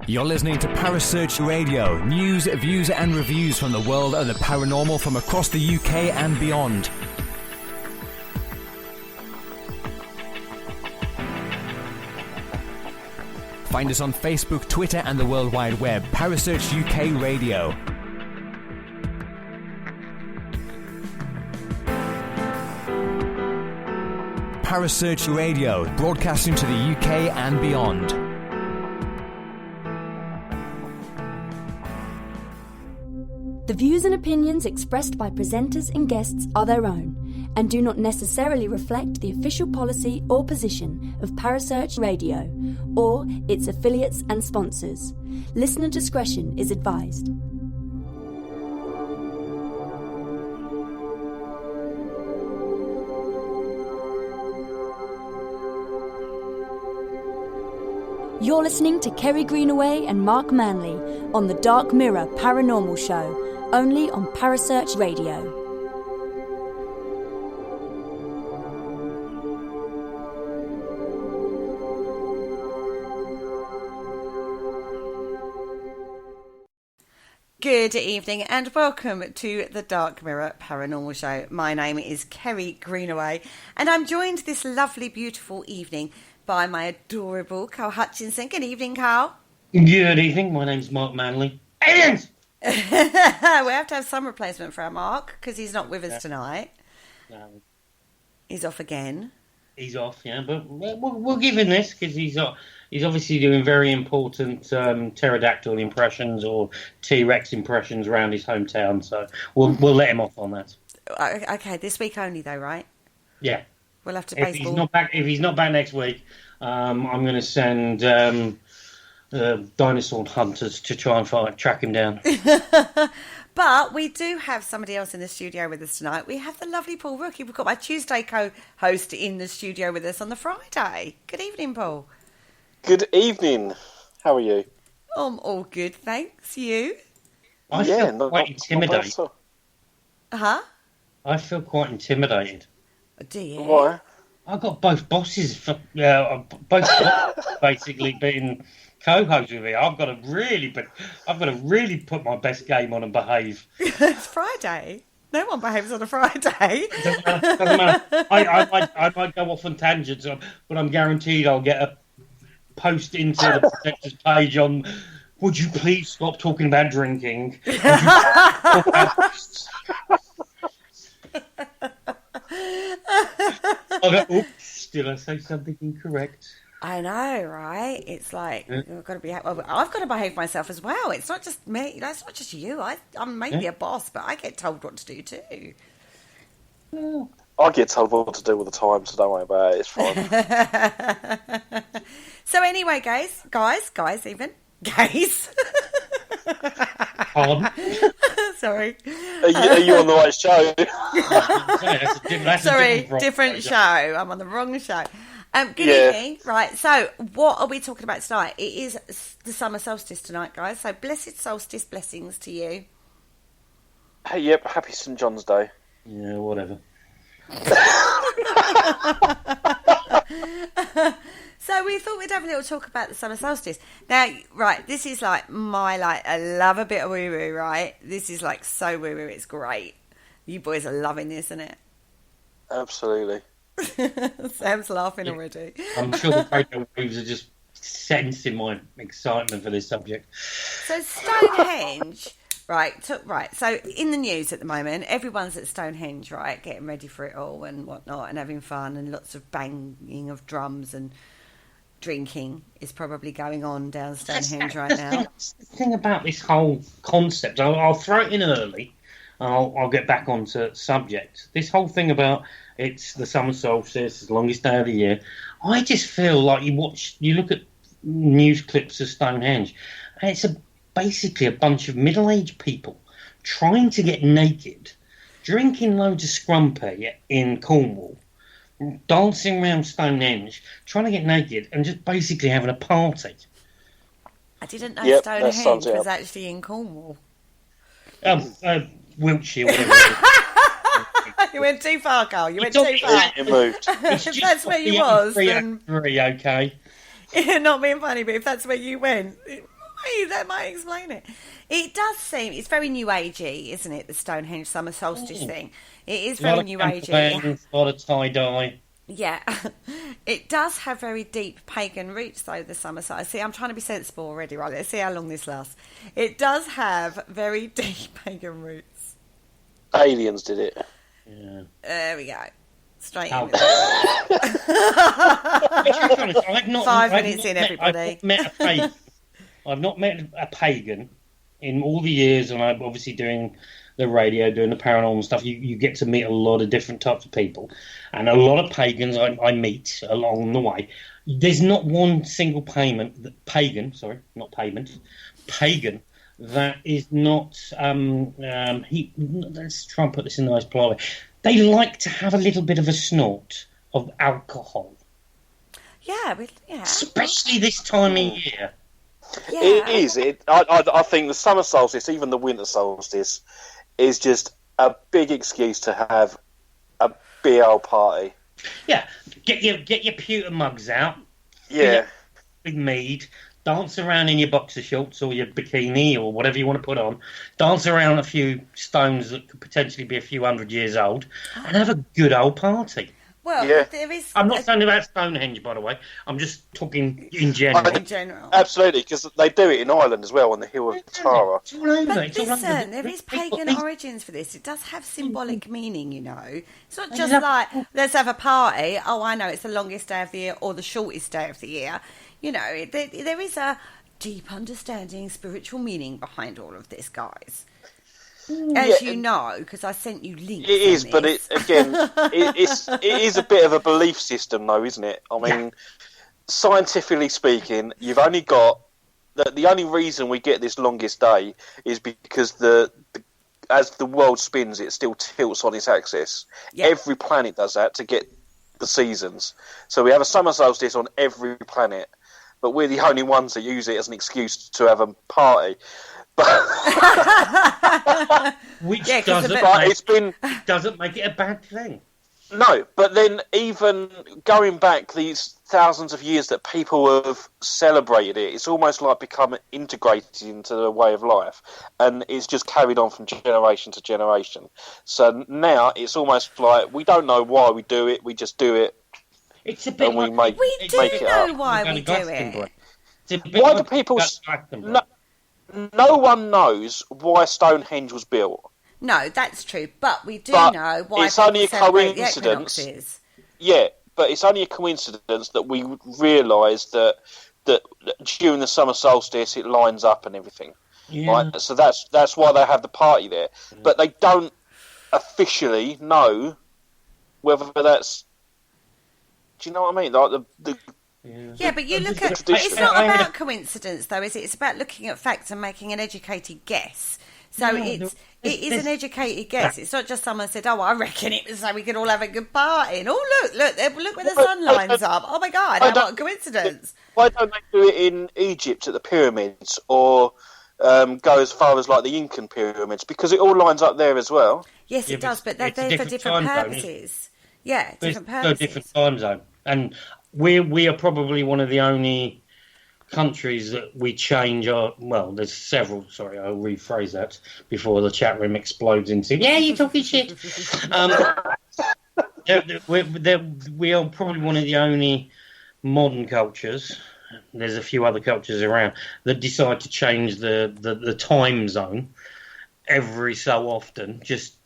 You're listening to Parasearch Radio, news, views and reviews from the world of the paranormal from across the UK and beyond. Find us on Facebook, Twitter and the World Wide Web. Parasearch UK Radio. Parasearch Radio, broadcasting to the UK and beyond. The views and opinions expressed by presenters and guests are their own and do not necessarily reflect the official policy or position of Parasearch Radio or its affiliates and sponsors. Listener discretion is advised. You're listening to Kerry Greenaway and Mark Manley on the Dark Mirror Paranormal Show, only on Parasearch Radio. Good evening and welcome to the Dark Mirror Paranormal Show. My name is Kerry Greenaway and I'm joined this lovely, beautiful evening by my adorable Carl Hutchinson. Good evening, Carl. Good evening. My name's Mark Manley. Aliens! We have to have some replacement for our Mark because he's not with us tonight. No. He's off again. He's off, yeah, but we'll give him this because he's obviously doing very important pterodactyl impressions or T-Rex impressions around his hometown, so we'll let him off on that. Okay, this week only though, right? Yeah. We'll have to If he's not back next week, I'm going to send dinosaur hunters to try and track him down. But we do have somebody else in the studio with us tonight. We have the lovely Paul Rookie. We've got my Tuesday co-host in the studio with us on the Friday. Good evening, Paul. Good evening. How are you? I'm all good, thanks. You? I feel quite intimidated. Huh? I feel quite intimidated. Do you? Why? I've got both bosses, basically being co-hosts with me. I've got to really put my best game on and behave. It's Friday. No one behaves on a Friday. Doesn't matter. I might go off on tangents, but I'm guaranteed I'll get a post into the protector's page on. Would you please stop talking about drinking? Oops, did I say something incorrect? I know, right? It's like I've got to behave myself as well. It's not just me. It's not just you. I'm maybe a boss, but I get told what to do too. I get told what to do all the time, so don't worry about it. It's fine. So anyway, guys, even gays. Pardon? Sorry. Are you on the right show? Sorry, different show. I'm on the wrong show. Good evening. Right, so what are we talking about tonight? It is the Summer Solstice tonight, guys. So blessed solstice blessings to you. Hey, yep, happy St. John's Day. Yeah, whatever. So we thought we'd have a little talk about the Summer Solstice. Now, right, this is like I love a bit of woo-woo, right? This is like so woo-woo, it's great. You boys are loving this, isn't it? Absolutely. Sam's laughing already. I'm sure the radio waves are just sensing my excitement for this subject. So Stonehenge, right, so in the news at the moment, everyone's at Stonehenge, right, getting ready for it all and whatnot and having fun and lots of banging of drums and drinking is probably going on down Stonehenge right now. The thing about this whole concept, I'll throw it in early, and I'll get back onto subject. This whole thing about it's the summer solstice, it's the longest day of the year. I just feel like you look at news clips of Stonehenge, and it's basically a bunch of middle-aged people trying to get naked, drinking loads of scrumpy in Cornwall, dancing around Stonehenge, trying to get naked, and just basically having a party. I didn't know Stonehenge was actually in Cornwall. Wiltshire, whatever it is. You went too far, Carl. You went too far. You moved. If that's where you was, then... Okay. Not being funny, but if that's where you went, that might explain it. It does seem... It's very New Agey, isn't it, the Stonehenge Summer Solstice thing? It is very New Agey. A lot of tie-dye. Yeah. It does have very deep pagan roots, though, the Summer Solstice. See, I'm trying to be sensible already, right? Let's see how long this lasts. It does have very deep pagan roots. Aliens did it. Yeah. There we go. Straight in. Five minutes in, everybody. I've not met a pagan in all the years, and I'm obviously doing the radio, doing the paranormal stuff. You get to meet a lot of different types of people, and a lot of pagans I meet along the way. There's not one single pagan that is not. Let's try and put this in a nice polite way. They like to have a little bit of a snort of alcohol. Yeah. Especially this time of year. Yeah. It is. I think the summer solstice, even the winter solstice, is just a big excuse to have a big old party. Yeah, get your pewter mugs out. Yeah. With mead. Dance around in your boxer shorts or your bikini or whatever you want to put on. Dance around a few stones that could potentially be a few hundred years old, and have a good old party. Well, yeah. There is... I'm not saying about Stonehenge, by the way. I'm just talking in general. In general. Absolutely, because they do it in Ireland as well, on the hill of Tara. It's all over. But listen, there is pagan origins for this. It does have symbolic meaning, you know. It's not just like, let's have a party. Oh, I know, it's the longest day of the year or the shortest day of the year. You know, there is a deep understanding, spiritual meaning behind all of this, guys. As you know, because I sent you links. It is, but it is a bit of a belief system, though, isn't it? I mean, scientifically speaking, you've only got the only reason we get this longest day is because as the world spins, it still tilts on its axis. Yeah. Every planet does that to get the seasons. So we have a summer solstice on every planet, but we're the only ones that use it as an excuse to have a party. Which doesn't make it a bad thing. No, but then even going back these thousands of years that people have celebrated it, it's almost like become integrated into the way of life, and it's just carried on from generation to generation. So now it's almost like we don't know why we do it, we just do it. It's a bit we do know why we do it. Why do people... No one knows why Stonehenge was built. No, that's true, but we do know why it's only a coincidence. The equinoxes. Yeah, but it's only a coincidence that we realise that during the summer solstice it lines up and everything. Yeah. Right? So that's why they have the party there. Yeah. But they don't officially know whether that's... Do you know what I mean? Like Yeah, but you look at... It's not about coincidence, though, is it? It's about looking at facts and making an educated guess. So it is an educated guess. It's not just someone said, oh, I reckon it was so we could all have a good party. And, oh, look where the sun lines up. Oh, my God, what a coincidence. Why don't they do it in Egypt at the pyramids or go as far as, like, the Incan pyramids? Because it all lines up there as well. Yes, it does, but they're for different purposes. Yeah, different purposes. A different time zone. And... We are probably one of the only countries that we change our... Well, there's several. Sorry, I'll rephrase that before the chat room explodes into... Yeah, you're talking shit. We are probably one of the only modern cultures. There's a few other cultures around that decide to change the time zone every so often, just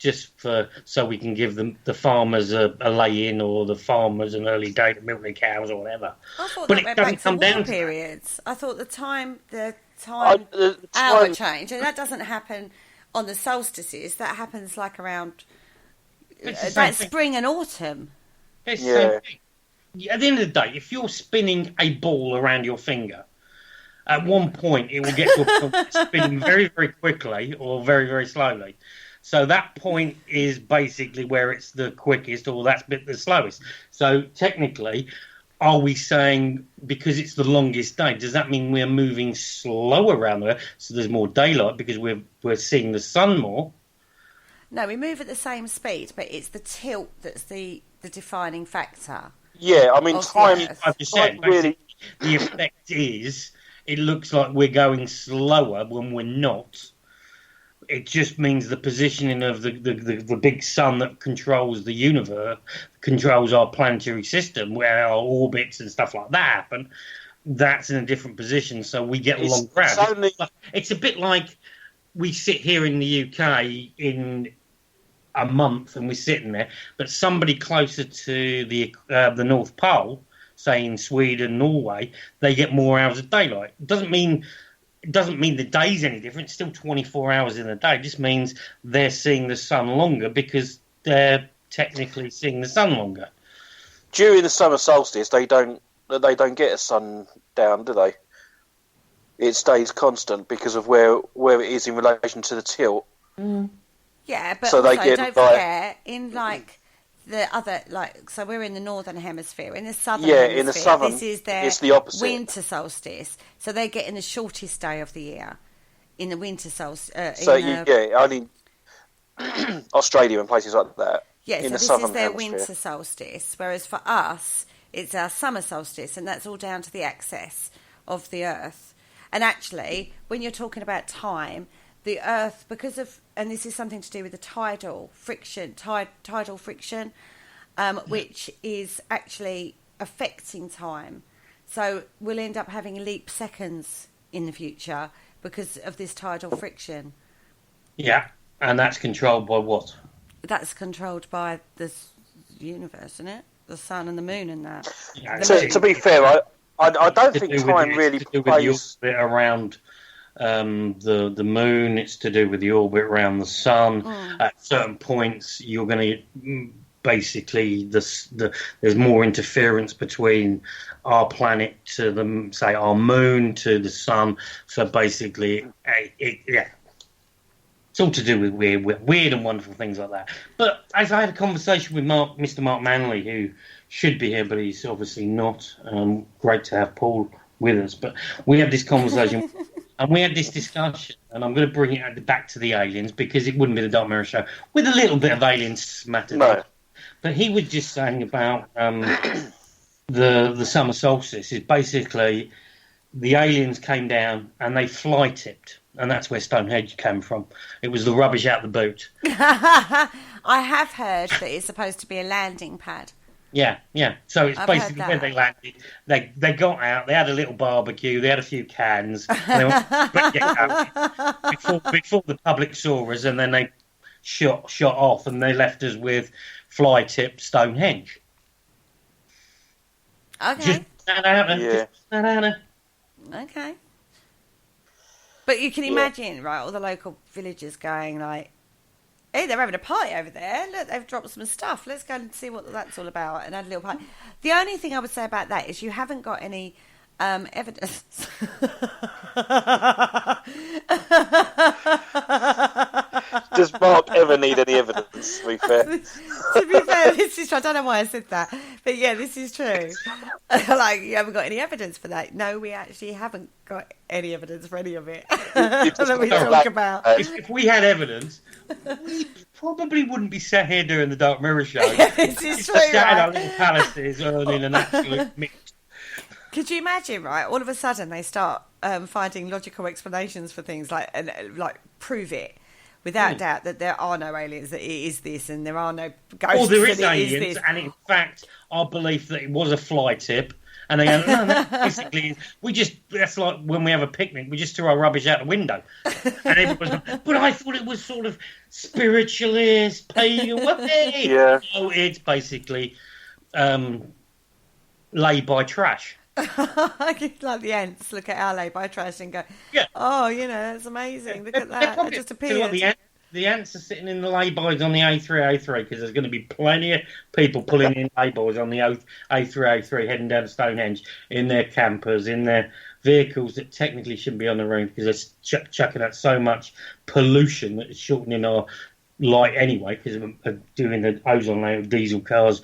so we can give them the farmers a lay-in or the farmers an early day to milk their cows or whatever. I thought that went back to war periods. I thought the time hour change, and that doesn't happen on the solstices. That happens like around that spring and autumn. It's the same thing. At the end of the day, if you're spinning a ball around your finger, at one point, it will get to a point spinning very, very quickly or very, very slowly. So that point is basically where it's the quickest or that's bit the slowest. So technically, are we saying because it's the longest day, does that mean we're moving slower around there, so there's more daylight because we're seeing the sun more? No, we move at the same speed, but it's the tilt that's the defining factor. Yeah, I mean, time really. The effect is it looks like we're going slower when we're not. It just means the positioning of the big sun that controls the universe, controls our planetary system, where our orbits and stuff like that happen. That's in a different position, so we get long round. It's a bit like we sit here in the UK in a month and we're sitting there, but somebody closer to the North Pole, say in Sweden, Norway, they get more hours of daylight. It doesn't mean the day's any different. It's still 24 hours in a day. It just means they're seeing the sun longer because they're technically seeing the sun longer. During the summer solstice, they don't get a sun down, do they? It stays constant because of where it is in relation to the tilt. Mm. Yeah, but so also, don't forget, in like the other, like, so we're in the northern hemisphere. In the southern hemisphere, in the southern, this is their it's the opposite. Winter solstice. So they're getting the shortest day of the year in the winter solstice. Only Australia and places like that. Yeah, in so the this is their hemisphere. winter solstice, whereas for us, it's our summer solstice, and that's all down to the axis of the Earth. And actually, when you're talking about time, the Earth, because of, and this is something to do with the tidal friction, which is actually affecting time. So we'll end up having leap seconds in the future because of this tidal friction. Yeah, and that's controlled by what? That's controlled by the universe, isn't it? The sun and the moon and that. Yeah, to be fair, I don't think time really plays around the moon. It's to do with the orbit around the sun. At certain points, you're going to basically there's more interference between our planet to the, say, our moon to the sun. So basically, it's all to do with weird and wonderful things like that. But as I had a conversation with Mr. Mark Manley, who should be here, but he's obviously not. Great to have Paul with us. But we had this conversation and we had this discussion, and I'm going to bring it back to the aliens because it wouldn't be the Dark Mirror Show with a little bit of aliens smattered in. But he was just saying about the summer solstice is basically the aliens came down and they fly tipped. And that's where Stonehenge came from. It was the rubbish out the boot. I have heard that it's supposed to be a landing pad. Yeah. So it's basically where they landed. They got out. They had a little barbecue. They had a few cans. They went, before the public saw us, and then they shot off, and they left us with fly-tip Stonehenge. Okay. Okay. But you can imagine, right, all the local villagers going like, hey, they're having a party over there. Look, they've dropped some stuff. Let's go and see what that's all about and have a little party. The only thing I would say about that is you haven't got any evidence. Does Mark ever need any evidence, to be fair? To be fair, this is true. I don't know why I said that. But yeah, this is true. Like, you haven't got any evidence for that. No, we actually haven't got any evidence for any of it that we talk about. If we had evidence, we probably wouldn't be sat here doing the Dark Mirror Show. This is true, sat right? in our little palaces earning an absolute mix. Could you imagine, right? All of a sudden they start finding logical explanations for things, like prove it without doubt that there are no aliens, that it is this, and there are no ghosts. Or there is and aliens, and in fact, our belief that it was a fly tip, and they go, no, that basically, that's like when we have a picnic, we just throw our rubbish out the window. And everyone's like, but I thought it was sort of spiritualist, pagan, Yeah. No, it's basically lay-by trash. Like the ants look at our lay-by trash and go, oh, that's amazing. Look at that. It just appeared. The ants are sitting in the lay-bys on the A303 because there's going to be plenty of people pulling in lay-bys on the A303 heading down to Stonehenge in their campers, in their vehicles that technically shouldn't be on the road because they're chucking out so much pollution that it's shortening our light anyway because of doing the ozone layer of diesel cars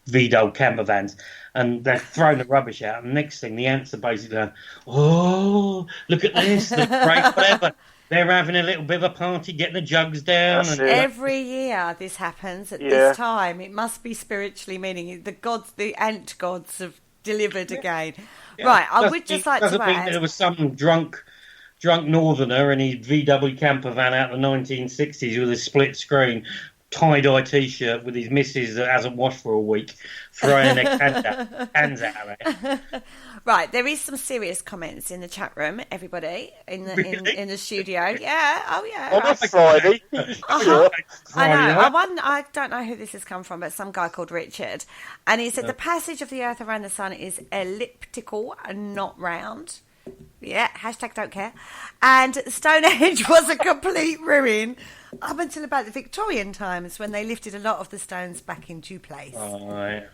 VW camper vans, and they're throwing the rubbish out. And next thing, the ants are basically going, "Oh, look at this! Look great, whatever." They're having a little bit of a party, getting the jugs down. And every year this happens at this time. It must be spiritually meaning the ant gods have delivered again. Yeah. Right, I would just like to add... There was some drunk northerner in his VW camper van out in the 1960s with a split screen, tie-dye T-shirt with his missus that hasn't washed for a week, throwing their hands out of it. Right, there is some serious comments in the chat room, everybody, in the studio. Yeah, oh yeah. On a Friday. I know. I don't know who this has come from, but some guy called Richard. And he said, the passage of the Earth around the Sun is elliptical and not round. Yeah, hashtag don't care. And Stonehenge was a complete ruin up until about the Victorian times when they lifted a lot of the stones back into place. All right.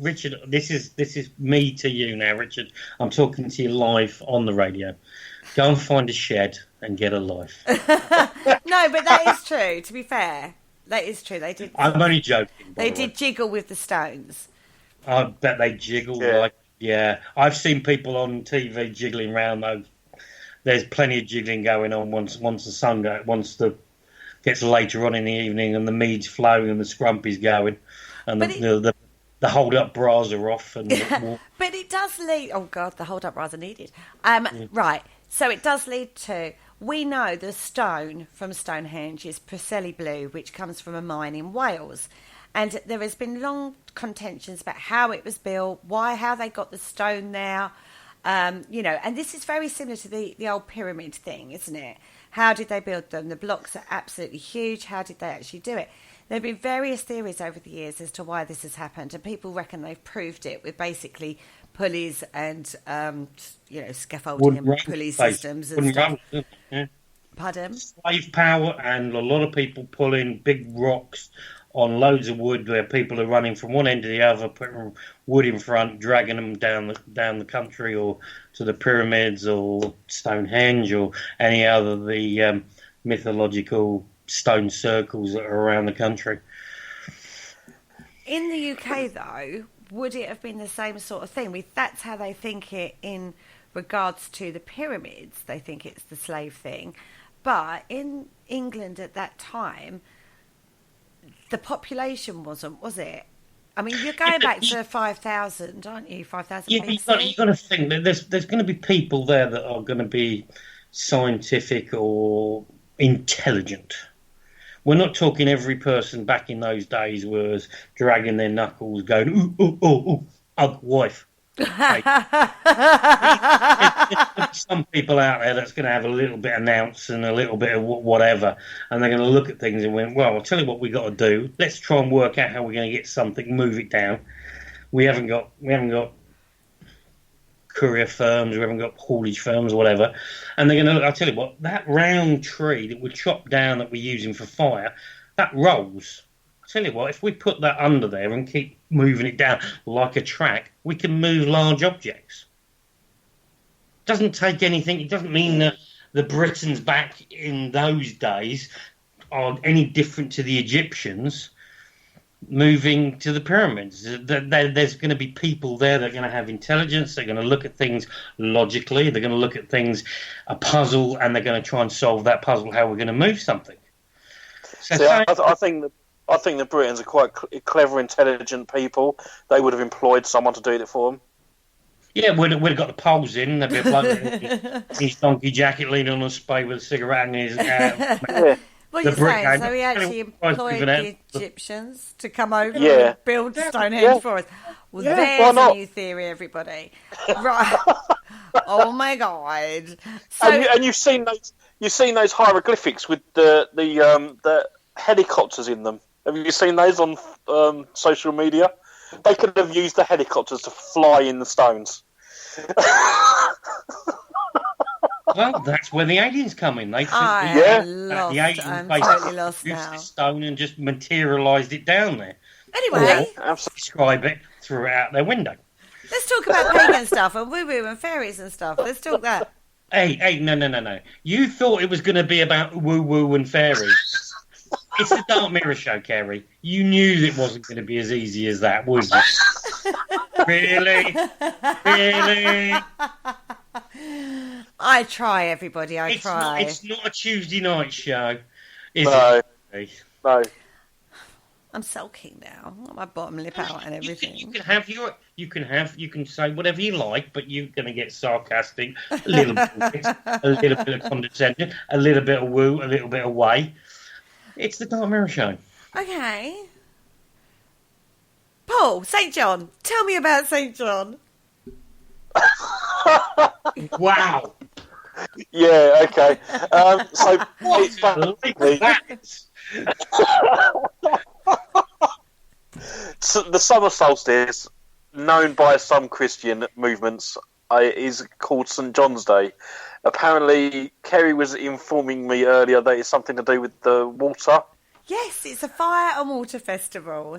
Richard, this is me to you now, Richard. I'm talking to you live on the radio. Go and find a shed and get a life. No, but that is true. To be fair, that is true. They did. I'm only joking. They did jiggle with the stones. I bet they jiggled I've seen people on TV jiggling around though. There's plenty of jiggling going on once the sun gets later on in the evening and the mead's flowing and the scrumpy's going. And the hold-up bras are off. But it does lead... Oh, God, the hold-up bras are needed. Right, so it does lead to... We know the stone from Stonehenge is Preseli blue, which comes from a mine in Wales. And there has been long contentions about how it was built, how they got the stone there. And this is very similar to the old pyramid thing, isn't it? How did they build them? The blocks are absolutely huge. How did they actually do it? There have been various theories over the years as to why this has happened, and people reckon they've proved it with basically pulleys and, scaffolding and pulley systems and stuff. Pardon? Slave power and a lot of people pulling big rocks on loads of wood where people are running from one end to the other, putting wood in front, dragging them down the country or to the pyramids or Stonehenge or any other of the mythological stone circles that are around the country. In the UK, though, would it have been the same sort of thing? That's how they think it in regards to the pyramids. They think it's the slave thing. But in England at that time, the population wasn't, was it? I mean, you're going back to 5,000, aren't you? 5,000 BC? Yeah, you've got to think that there's going to be people there that are going to be scientific or intelligent. We're not talking every person back in those days was dragging their knuckles, going, ooh, wife. There's some people out there that's going to have a little bit of nous and a little bit of whatever, and they're going to look at things and went, well, I'll tell you what we got to do. Let's try and work out how we're going to get something, move it down. We haven't got courier firms, we haven't got haulage firms or whatever, and they're going to look, I'll tell you what, that round tree that we chopped down that we're using for fire, that rolls. I'll tell you what, if we put that under there and keep moving it down like a track, we can move large objects. Doesn't take anything. It doesn't mean that the Britons back in those days are any different to the Egyptians moving to the pyramids. There's going to be people there that are going to have intelligence. They're going to look at things logically. They're going to look at things, a puzzle, and they're going to try and solve that puzzle, how we're going to move something. So I think the Britons are quite clever, intelligent people. They would have employed someone to do it for them. Yeah, we'd have got the poles in. There'd be a bloke in his donkey jacket leaning on a spade with a cigarette in his... What are you saying? So he actually employed the Egyptians to come over and build Stonehenge for us. Well, there's a new theory, everybody. Right. Oh my God. So, and you've seen those hieroglyphics with the helicopters in them. Have you seen those on social media? They could have used the helicopters to fly in the stones. Well, that's where the aliens come in. They think the aliens totally lost used now. the stone and just materialised it down there. Anyway, describe it, threw it out their window. Let's talk about pagan stuff and woo-woo and fairies and stuff. Let's talk that. Hey, no. You thought it was going to be about woo-woo and fairies. It's the Dark Mirror show, Kerry. You knew it wasn't going to be as easy as that, was it? Really? Really? I try, everybody. I try. It's not a Tuesday night show, is it? No. I'm sulking now. I've got my bottom lip out and everything. You can say whatever you like, but you're going to get sarcastic, a little bit of condescension, a little bit of woo, a little bit of way. It's the Dark Mirror show. Okay. Paul, St. John. Tell me about St. John. Wow. Yeah, okay. So the summer solstice, known by some Christian movements, is called St. John's Day. Apparently, Kerry was informing me earlier that it's something to do with the water. Yes, it's a fire and water festival.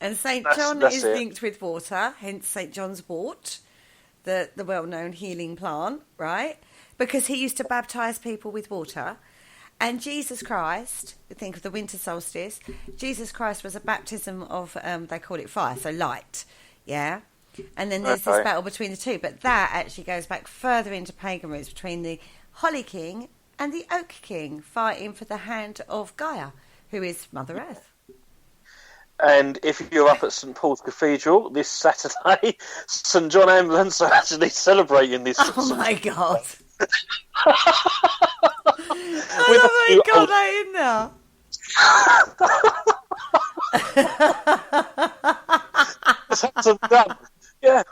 And St. John is linked with water, hence St. John's wort, the well-known healing plant, right? Because he used to baptise people with water. And Jesus Christ, think of the winter solstice, Jesus Christ was a baptism of, they call it fire, so light, yeah? And then there's this battle between the two. But that actually goes back further into pagan roots between the Holly King and the Oak King fighting for the hand of Gaia, who is Mother Earth. And if you're up at St. Paul's Cathedral this Saturday, St. John Ambulance are actually celebrating this. Oh, my God. I love that you got that in there. Yeah.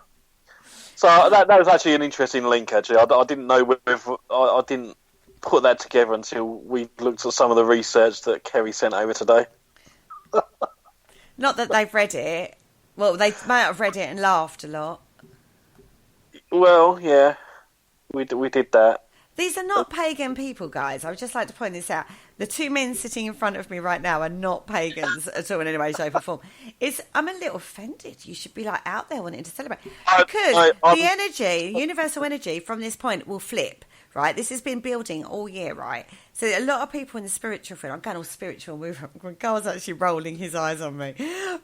So that was actually an interesting link, actually. I didn't know whether... I didn't put that together until we looked at some of the research that Kerry sent over today. Not that they've read it. Well, they might have read it and laughed a lot. Well, yeah. We did that. These are not pagan people, guys. I would just like to point this out. The two men sitting in front of me right now are not pagans at all in any way, shape or form. I'm a little offended. You should be out there wanting to celebrate. Because the energy, universal energy from this point will flip, right? This has been building all year, right? So a lot of people in the spiritual field, I'm going all spiritual, Carl's actually rolling his eyes on me,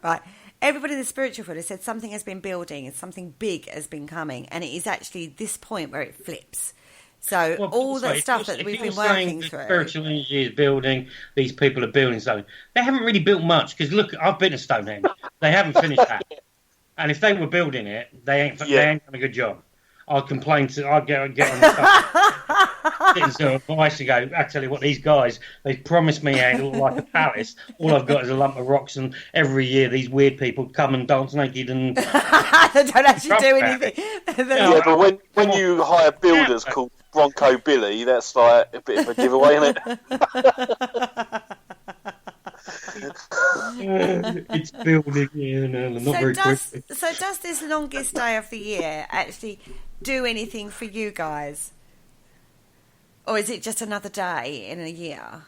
right? Everybody in the spiritual field has said something has been building and something big has been coming, and it is actually this point where it flips. So all that stuff that we've been working through. Spiritual energy is building. These people are building something. They haven't really built much because look, I've been to Stonehenge. They haven't finished that. And if they were building it, they ain't done a good job. I'd complain to. I'd get on the phone, getting some advice to go. I tell you what, these guys, they promised me it looked like a palace. All I've got is a lump of rocks, and every year these weird people come and dance naked and they don't actually do anything. Yeah, but when you hire builders called Bronco Billy, that's like a bit of a giveaway, isn't it? It's building, not very quick. So does this longest day of the year actually do anything for you guys? Or is it just another day in a year?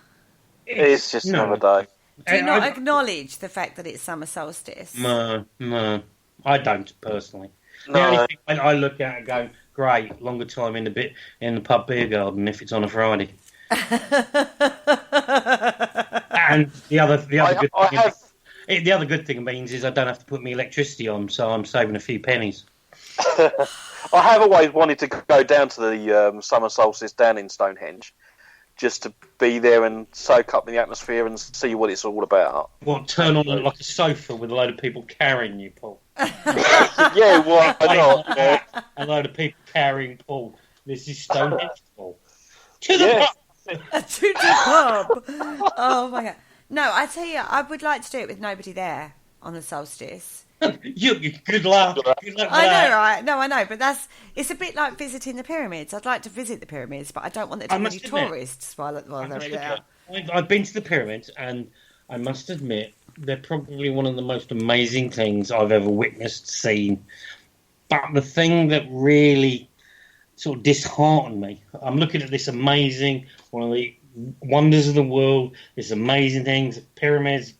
It's just another day. Do you not acknowledge the fact that it's summer solstice? No, I don't personally. No. The only thing I look at and go, great, longer time in the pub beer garden if it's on a Friday. And the other good thing means is I don't have to put my electricity on, so I'm saving a few pennies. I have always wanted to go down to the summer solstice down in Stonehenge, just to be there and soak up the atmosphere and see what it's all about. Turn on like a sofa with a load of people carrying you, Paul? Yeah, why not? Yeah. A load of people carrying Paul. This is Stonehenge, Paul. To the pub! To the pub! Oh my God. No, I tell you, I would like to do it with nobody there on the solstice. You good luck. Good luck with I know, that. right? No, I know, but it's a bit like visiting the pyramids. I'd like to visit the pyramids, but I don't want there to be any tourists while they're there. I've been to the pyramids, and I must admit, they're probably one of the most amazing things I've ever witnessed, seen. But the thing that really sort of disheartened me, I'm looking at this amazing, one of the wonders of the world, this amazing things, pyramids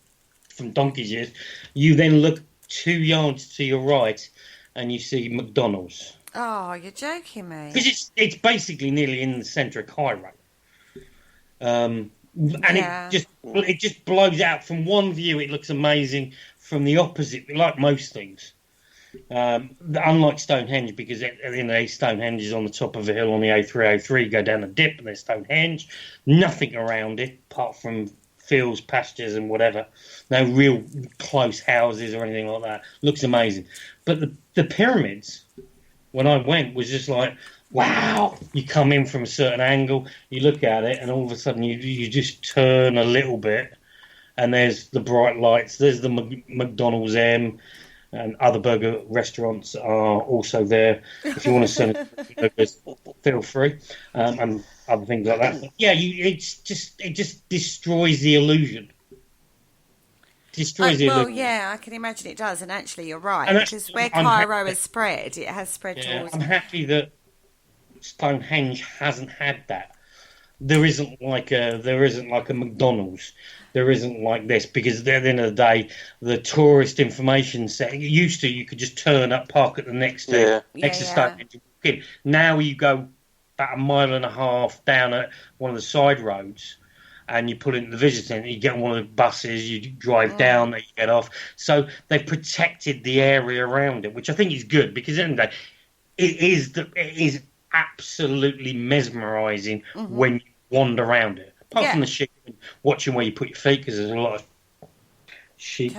from donkey's years. You then look 2 yards to your right, and you see McDonald's. Oh, you're joking me. Because it's basically nearly in the centre of Cairo. And it just blows out. From one view, it looks amazing. From the opposite, like most things. Unlike Stonehenge, because at the end of the day, Stonehenge is on the top of a hill on the A303, go down a dip and there's Stonehenge. Nothing around it, apart from fields, pastures and whatever. No real close houses or anything like that. Looks amazing. But the pyramids, when I went, was just like, wow. You come in from a certain angle, you look at it, and all of a sudden you just turn a little bit, and there's the bright lights, there's the McDonald's M, and other burger restaurants are also there. If you want to send burgers, feel free, and other things like that. But yeah, it just destroys the illusion. Well, yeah, I can imagine it does, and actually, you're right, because where Cairo has spread, it has spread towards. I'm happy that Stonehenge hasn't had that. There isn't like a McDonald's. There isn't like this, because at the end of the day, the tourist information set you could just turn up, park at the next to Stonehenge and walk in. Now you go about a mile and a half down at one of the side roads, and you pull into the visitor centre. You get on one of the buses, you drive down, you get off. So they've protected the area around it, which I think is good, because at the end of the day, it is absolutely mesmerising when you wander around it. Apart from the sheep, watching where you put your feet, because there's a lot of sheep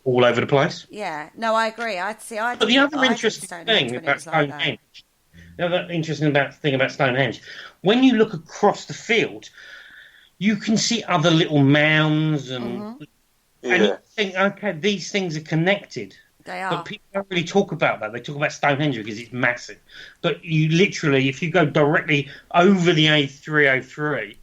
all over the place. Yeah, no, I agree. But the other interesting thing about Stonehenge, about Stonehenge, when you look across the field, you can see other little mounds, and you think, okay, these things are connected. They are. But people don't really talk about that. They talk about Stonehenge because it's massive. But you literally, if you go directly over the A303,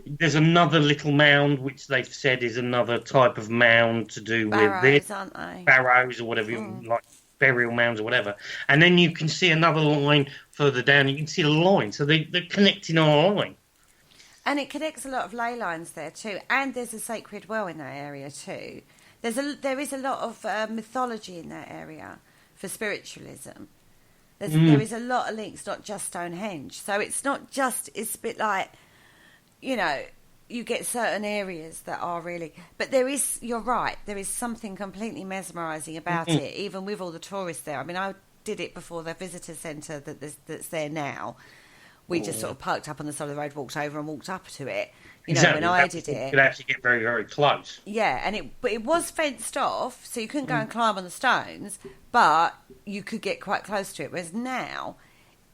there's another little mound, which they've said is another type of mound to do with this. Aren't they? Barrows or whatever, like burial mounds or whatever. And then you can see another line further down. You can see a line. So they're connecting on a line. And it connects a lot of ley lines there too. And there's a sacred well in that area too. There is a lot of mythology in that area for spiritualism. There is a lot of links, not just Stonehenge. So it's not just, it's a bit like, you get certain areas that are really, but you're right, there is something completely mesmerising about it, even with all the tourists there. I mean, I did it before the visitor centre that's there now. We just sort of parked up on the side of the road, walked over and walked up to it. When I did it, you could actually get very, very close. Yeah, but it was fenced off, so you couldn't go and climb on the stones, but you could get quite close to it. Whereas now,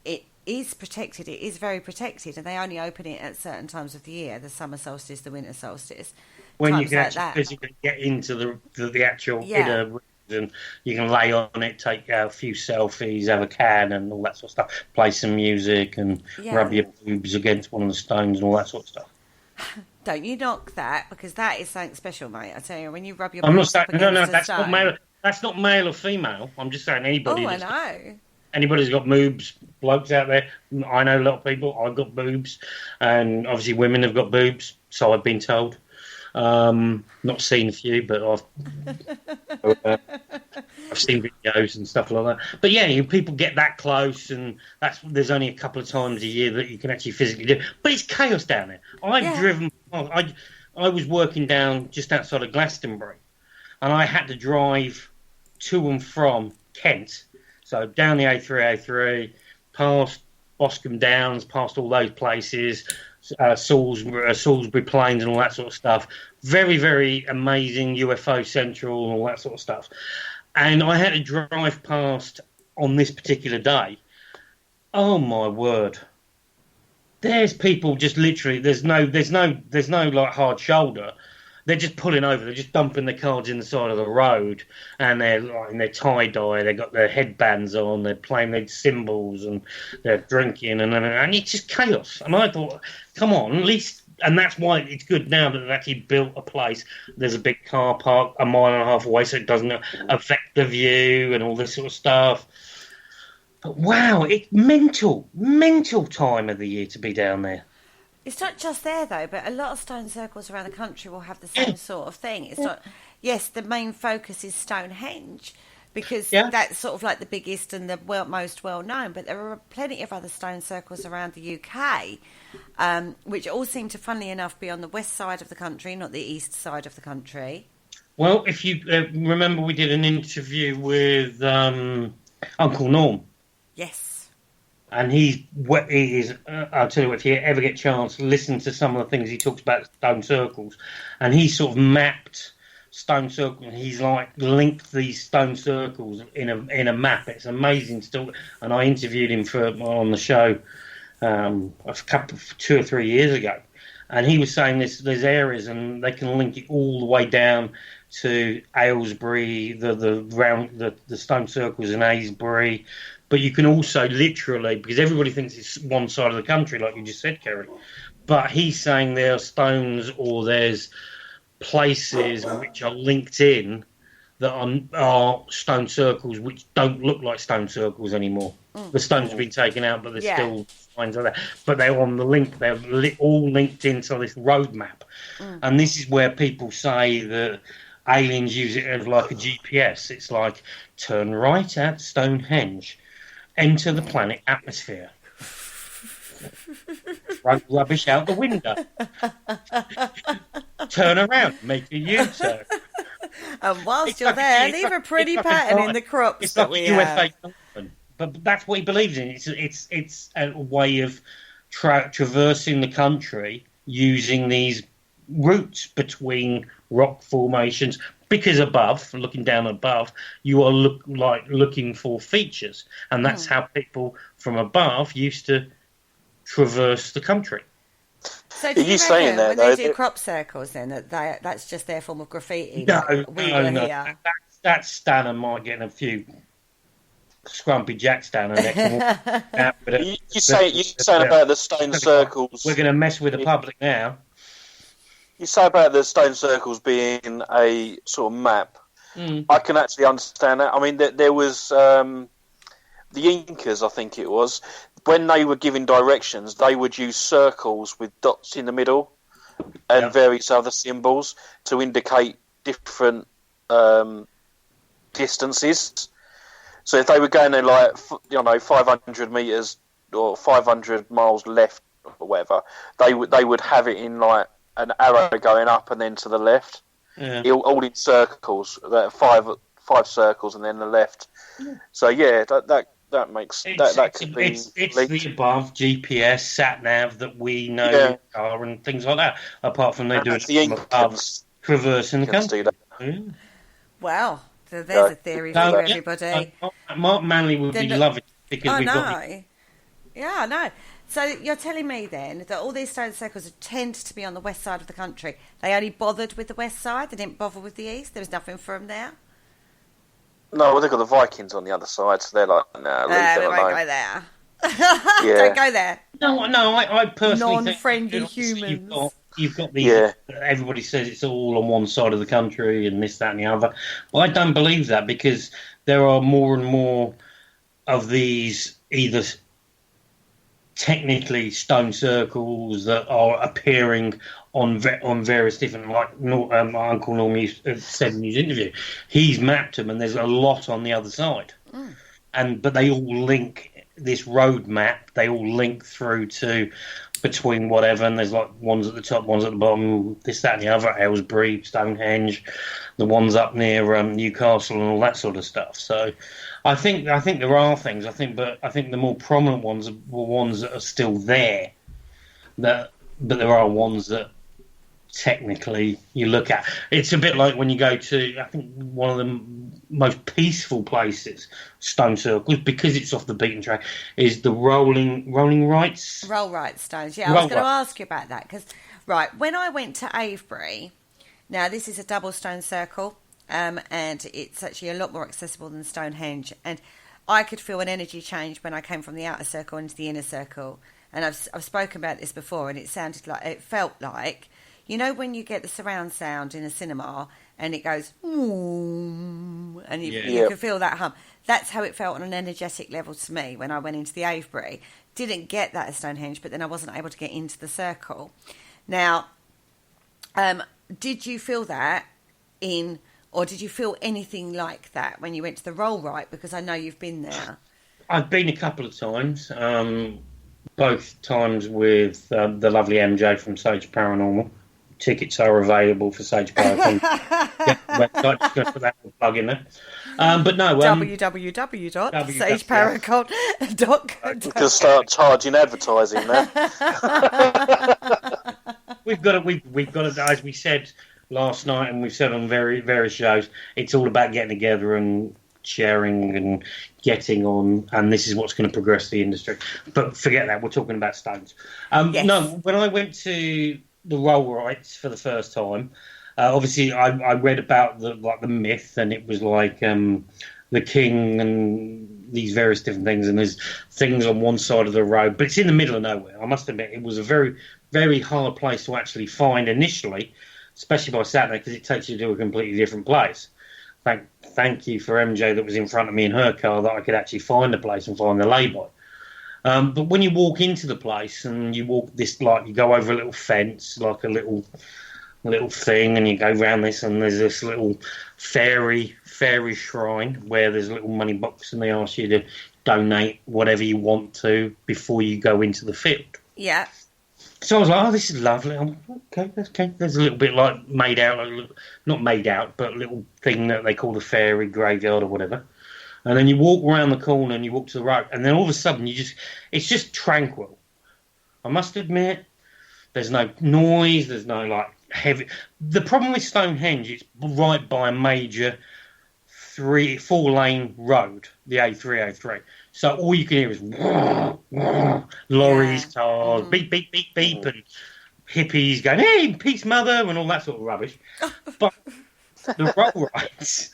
it is protected. It is very protected, and they only open it at certain times of the year: the summer solstice, the winter solstice. When you can actually physically get into the actual inner rooms, and you can lay on it, take a few selfies, have a can, and all that sort of stuff. Play some music and rub your boobs against one of the stones and all that sort of stuff. Don't you knock that, because that is something special, mate. I tell you, when you rub your boobs up against that's not male. That's not male or female. I'm just saying anybody. Oh, I know. Anybody's got boobs, blokes out there. I know a lot of people. I've got boobs, and obviously women have got boobs. So I've been told. Not seen a few, but I've seen videos and stuff like that. But yeah, people get that close, and there's only a couple of times a year that you can actually physically do. But it's chaos down there. I've driven. I was working down just outside of Glastonbury, and I had to drive to and from Kent. So down the A303, past Boscombe Downs, past all those places. Salisbury Plains and all that sort of stuff. Very, very amazing, UFO Central and all that sort of stuff. And I had to drive past on this particular day. Oh my word! There's people just literally. There's no like hard shoulder. They're just pulling over. They're just dumping their cars in the side of the road, and they're like in their tie dye. They got their headbands on. They're playing their cymbals, and they're drinking, and it's just chaos. And I thought, come on, at least. And that's why it's good now that they've actually built a place. There's a big car park a mile and a half away, so it doesn't affect the view and all this sort of stuff. But wow, it's mental time of the year to be down there. It's not just there, though, but a lot of stone circles around the country will have the same sort of thing. It's not... Yes, the main focus is Stonehenge, because Yeah. that's sort of like the biggest and the most well known. But there are plenty of other stone circles around the UK, which all seem to, funnily enough, be on the west side of the country, not the east side of the country. Well, if you remember, we did an interview with Uncle Norm. Yes. And he is. I'll tell you what, if you ever get a chance, listen to some of the things he talks about stone circles. And he sort of mapped stone circles. He's like linked these stone circles in a map. It's amazing still. And I interviewed him on the show a couple 2 or 3 years ago. And he was saying there's areas and they can link it all the way down to Aylesbury, the stone circles in Aylesbury. But you can also literally, because everybody thinks it's one side of the country, like you just said, Kerry. But he's saying there are stones or there's places which are linked in that are stone circles which don't look like stone circles anymore. The stones have been taken out, but there's still signs of that. But they're on the link. They're all linked into this roadmap. And this is where people say that aliens use it as like a GPS. It's like, turn right at Stonehenge, enter the planet atmosphere, throw rubbish out the window, turn around, make a U-turn. And whilst you're there, leave a pretty pattern in the crops that we have. But that's what he believes in. It's a way of traversing the country using these routes between rock formations. Because looking down above, you are looking for features, and that's how people from above used to traverse the country. So do you reckon when they do crop circles, then that's just their form of graffiti? No. Here. That's Stan and Mike getting a few scrumpy jacks down the neck. You're saying about the stone circles. We're going to mess with the public now. You say about the stone circles being a sort of map. I can actually understand that. I mean, there was the Incas, I think it was, when they were giving directions, they would use circles with dots in the middle and various other symbols to indicate different distances. So if they were going in 500 meters or 500 miles left or whatever, they would have it in like an arrow going up and then to the left, all in circles, five circles and then the left. So that makes that could be. It's the above GPS sat nav that we know are and things like that. Apart from they do it from above, traversing the country. Well, so there's a theory for everybody. Mark Manley would be loving it because we've got. Yeah, I know. So you're telling me then that all these stone circles tend to be on the west side of the country. They only bothered with the west side. They didn't bother with the east. There was nothing for them there. No, well, they've got the Vikings on the other side, so they're like, leave them alone. They won't go there. Don't go there. No, I personally non-friendly think humans. You've got these. Everybody says it's all on one side of the country and this, that, and the other. Well, I don't believe that because there are more and more of these either technically stone circles that are appearing on various different, like Uncle Norm said in his interview, he's mapped them and there's a lot on the other side, but they all link this road map. They all link through to between whatever, and there's like ones at the top, ones at the bottom, this, that, and the other, Aylesbury, Stonehenge, the ones up near Newcastle and all that sort of stuff. So I think there are things. I think the more prominent ones are ones that are still there. But there are ones that technically you look at. It's a bit like when you go to, I think, one of the most peaceful places, stone circles, because it's off the beaten track, is the rolling rights. Roll right stones. Yeah, I was going to ask you about that because, when I went to Avebury, now this is a double stone circle. And it's actually a lot more accessible than Stonehenge. And I could feel an energy change when I came from the outer circle into the inner circle. And I've spoken about this before, and it felt like, you know, when you get the surround sound in a cinema and it goes, and you can feel that hum. That's how it felt on an energetic level to me when I went into the Avebury. Didn't get that at Stonehenge, but then I wasn't able to get into the circle. Now, did you feel that in Or did you feel anything like that when you went to the Rollright? Because I know you've been there. I've been a couple of times, both times with the lovely MJ from Sage Paranormal. Tickets are available for Sage Paranormal. Website, just going to put that plug in there. But no, www.sageparanormal.com. You can start charging advertising there. We've got to, as we said last night, and we've said on various shows, it's all about getting together and sharing and getting on, and this is what's going to progress the industry. But forget that, we're talking about stones. Yes. No, when I went to the Rollrights for the first time, obviously I read about the myth, and it was like the king and these various different things, and there's things on one side of the road, but it's in the middle of nowhere. I must admit, it was a very, very hard place to actually find initially, especially by Saturday, because it takes you to a completely different place. Thank you for MJ that was in front of me in her car that I could actually find the place and find the lay-by. But when you walk into the place and you walk this, like, you go over a little fence, like a little thing, and you go around this, and there's this little fairy shrine where there's a little money box, and they ask you to donate whatever you want to before you go into the field. Yeah. So I was like, oh, this is lovely. I'm like, okay. There's a little bit like made out, not made out, but a little thing that they call the fairy graveyard or whatever. And then you walk around the corner and you walk to the right, and then all of a sudden it's just tranquil. I must admit, there's no noise, there's no like heavy. The problem with Stonehenge, it's right by a major 4-lane road, the A303. So all you can hear is lorries, cars, beep, beep, beep, beep, and hippies going, hey, peace, mother, and all that sort of rubbish. But the Rollrights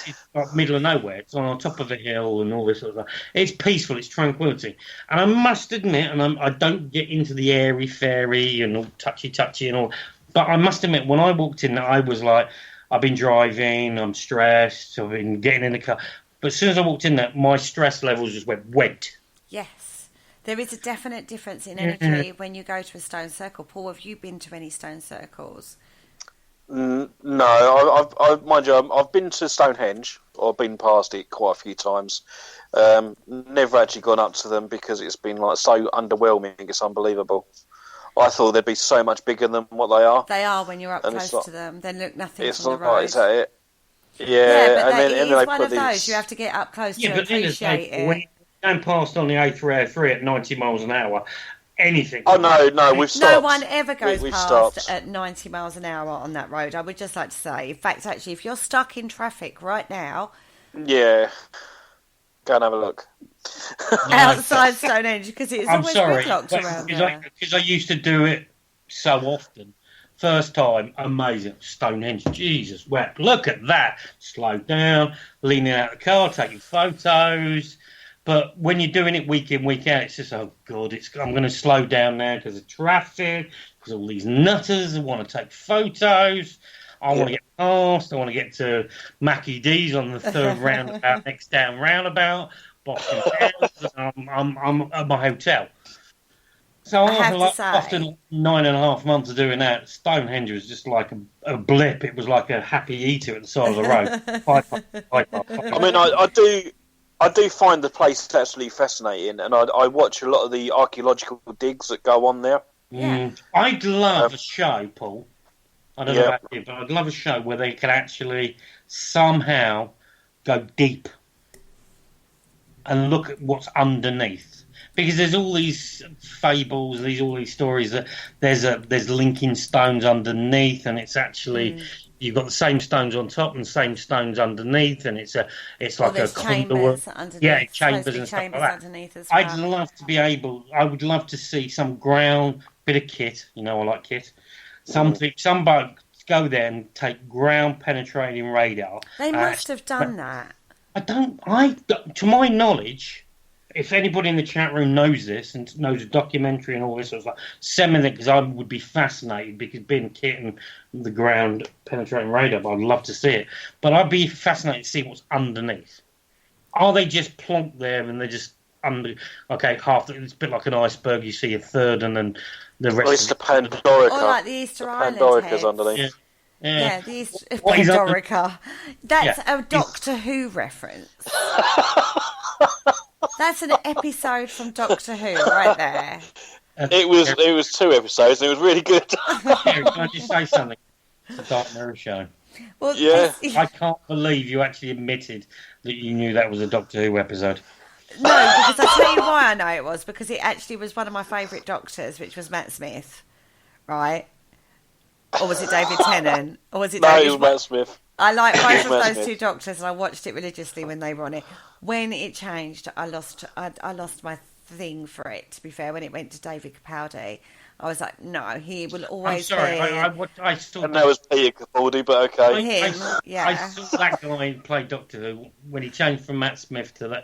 is like middle of nowhere. It's on top of a hill and all this sort of stuff. It's peaceful, it's tranquility. And I must admit, and I don't get into the airy-fairy and all touchy-touchy and all, but I must admit, when I walked in, I was like, I've been driving, I'm stressed, I've been getting in the car. But as soon as I walked in there, my stress levels just went. Yes. There is a definite difference in energy when you go to a stone circle. Paul, have you been to any stone circles? No, I mind you, I've been to Stonehenge, or been past it quite a few times. Never actually gone up to them because it's been like so underwhelming. It's unbelievable. I thought they'd be so much bigger than what they are. They are when you're up close to them. They look nothing it's from the not road. Is that it? Yeah, but and it then is one of those. You have to get up close to appreciate it. When you're going past on the A303 at 90 miles an hour, anything. Oh, no, we've stopped. No one ever goes we've past stopped. at 90 miles an hour on that road, I would just like to say. In fact, actually, if you're stuck in traffic right now... Yeah. Go and have a look. Outside Stonehenge, because it's always gridlocked around there. Because I used to do it so often. First time, amazing. Stonehenge, Jesus wept. Look at that. Slow down, leaning out the car, taking photos. But when you're doing it week in, week out, it's just, oh, God, I'm going to slow down now because of traffic, because all these nutters want to take photos. I want to get past. I want to get to Mackie D's on the third roundabout, next down roundabout, Boston Towers. I'm at my hotel. So after 9.5 months of doing that, Stonehenge was just like a blip. It was like a happy eater at the side of the road. I mean, I do find the place absolutely fascinating, and I watch a lot of the archaeological digs that go on there. I'd love a show, Paul. I don't know about you, but I'd love a show where they can actually somehow go deep and look at what's underneath. Because there's all these fables, all these stories that there's linking stones underneath, and it's actually you've got the same stones on top and the same stones underneath, and it's like a chambers underneath. Chambers and stuff like that. Underneath as well. I would love to see some ground bit of kit. You know, I like kit. Somebody go there and take ground penetrating radar. They must have done that. To my knowledge, if anybody in the chat room knows this and knows a documentary and all this sort of stuff, send me that, because I would be fascinated, because being kit and the ground penetrating radar, I'd love to see it. But I'd be fascinated to see what's underneath. Are they just plonked there and they're just under? Okay, it's a bit like an iceberg. You see a third, and then the rest. It's the Pandorica. Or like the Easter Island Pandorica's heads. underneath. Yeah, the What is on Dorica. That's Yeah. a Doctor Who reference. That's an episode from Doctor Who right there. It was 2 episodes and it was really good. Can I just say something? The Dark Mirror show. Well, Yeah. I can't believe you actually admitted that you knew that was a Doctor Who episode. No, because I'll tell you why I know it was. Because it actually was one of my favourite Doctors, which was Matt Smith. Right? Or was it David Tennant? Or was it No, David... it was Matt Smith. I like both Matt of those Smith. two Doctors, and I watched it religiously when they were on it. When it changed, I lost my thing for it, to be fair. When it went to David Capaldi, I was like, no, he will I'm always sorry, be... I saw And that was Peter Capaldi, but okay. Him, yeah. I saw that guy play Doctor Who when he changed from Matt Smith to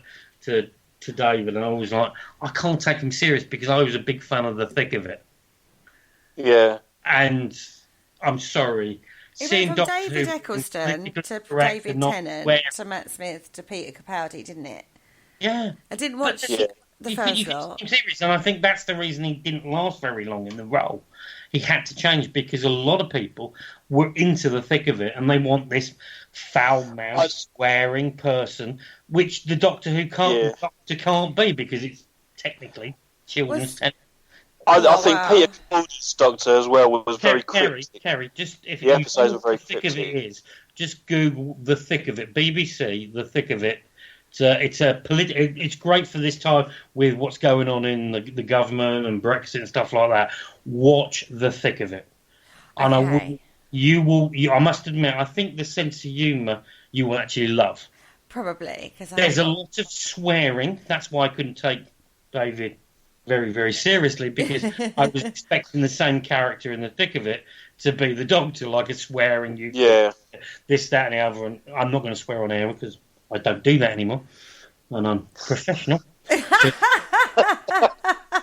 David, and I was like, I can't take him serious because I was a big fan of the thick of it. Yeah. And I'm sorry, It seeing went from Doctor David Who Eccleston politically to correct David and not Tennant swear- to Matt Smith to Peter Capaldi, didn't it? Yeah, I didn't watch Yeah. the you first can lot. take him serious, and I think that's the reason he didn't last very long in the role. He had to change because a lot of people were into the thick of it, and they want this foul-mouthed, swearing person, which the Doctor Who can't be because it's technically children's. I think wow. Peter Capaldi's Doctor as well was very cryptic. Kerry, just if The you episodes know were very what the thick of cryptic. it is, just Google the thick of it. BBC, the thick of it. It's great for this time with what's going on in the government and Brexit and stuff like that. Watch the thick of it, and Okay. I must admit, I think the sense of humour you will actually love. Probably. There's a lot of swearing. That's why I couldn't take David very, very seriously, because I was expecting the same character in the thick of it to be the Doctor, like a swearing you, this, that, and the other. And I'm not going to swear on air because I don't do that anymore, and I'm professional.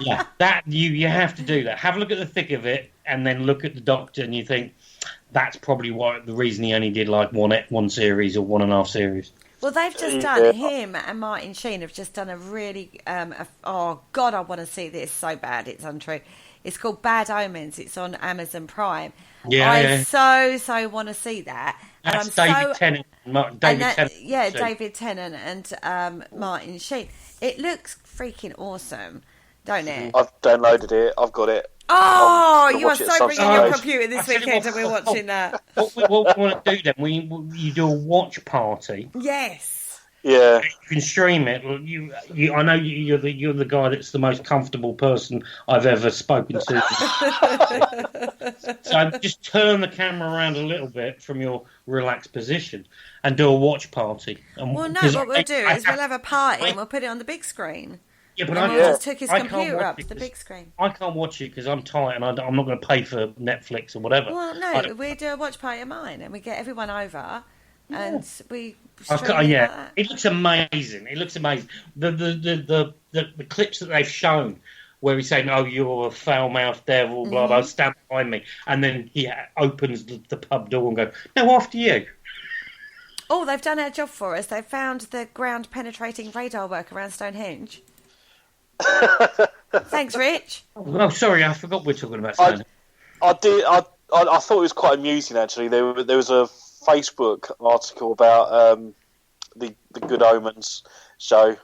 Yeah, that you have to do that. Have a look at the thick of it, and then look at the Doctor, and you think that's probably the reason he only did like one series or 1.5 series. Well, they've just done, him and Martin Sheen have just done a really, oh God, I want to see this so bad, it's untrue. It's called Bad Omens, it's on Amazon Prime. I so want to see that. That's and David Tennant. David Tennant and Martin Sheen. It looks freaking awesome, don't it? I've downloaded it. I've got it. Oh, I'll you are watch it so at bringing some your stage. computer this weekend and we're watching that. What we want to do then? You do a watch party. Yes. Yeah. You can stream it. I know you're the guy that's the most comfortable person I've ever spoken to. So just turn the camera around a little bit from your relaxed position and do a watch party. Well, no, what we'll do is we'll have a party and we'll put it on the big screen. Yeah, but and I we'll just took his can't computer watch up it to the 'cause big screen. I can't watch it because I'm tight and I'm not going to pay for Netflix or whatever. Well, no, we do a watch party of mine and we get everyone over and we stream it like that. It looks amazing. It looks amazing. The clips that they've shown where he's saying, "Oh, you're a foul-mouthed devil," blah blah, stand behind me, and then he opens the pub door and goes, "No, after you." Oh, they've done our job for us. They've found the ground-penetrating radar work around Stonehenge. Thanks, Rich. Oh, sorry, I forgot we're talking about Stonehenge. I thought it was quite amusing actually. There was a Facebook article about the Good Omens show.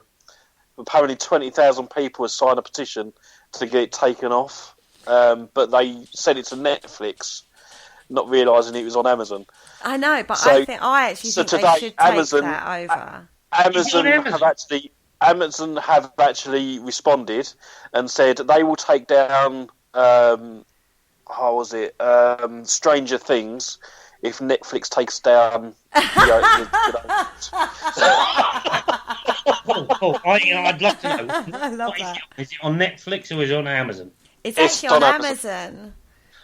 Apparently, 20,000 people had signed a petition to get it taken off, but they sent it to Netflix, not realising it was on Amazon. I know, but So- I actually so think today, they should Amazon- take that over. Amazon have actually responded and said they will take down Stranger Things if Netflix takes down the Good Omens. Cool. I'd love to know. I love that. Is it on Netflix or is it on Amazon? It's It's actually on on Amazon.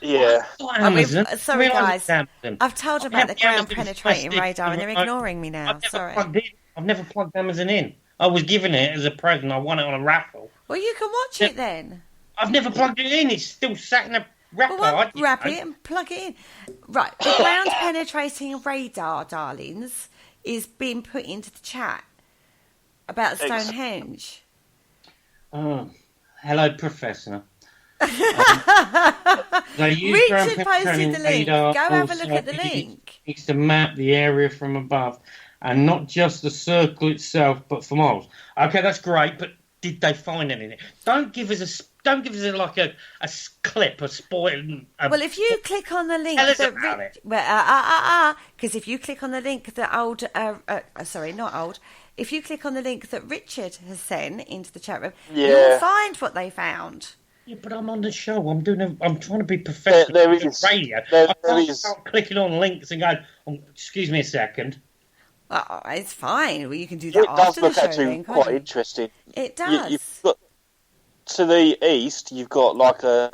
Yeah. Not Amazon. Sorry, guys. Amazon. I've told them about the ground-penetrating radar and they're I've ignoring me now. Sorry. I've never plugged Amazon in. I was given it as a present. I won it on a raffle. Well, you can watch it then. I've never plugged it in. It's still sat in a wrapper. Well, wrap it and plug it in. Right, the ground-penetrating radar, darlings, is being put into the chat about Stonehenge. Oh, hello, Professor. They use ground Richard posted penetrating the link. radar. Go have a look Also, at the link. It's to map the area from above, and not just the circle itself, but for miles. Okay, that's great, but did they find anything? Don't give us like a clip, a spoil. Well, if you click on the link Tell us that about it. because if you click on the link that if you click on the link that Richard has sent into the chat room, you'll find what they found. Yeah, but I'm on the show. I'm trying to be professional. There is radio. There I can't is. start clicking on links and going, excuse me a second. It's fine. Well, you can do that It does after the look show. actually Then, can't quite you? interesting. It does. You've got, to the east, you've got like a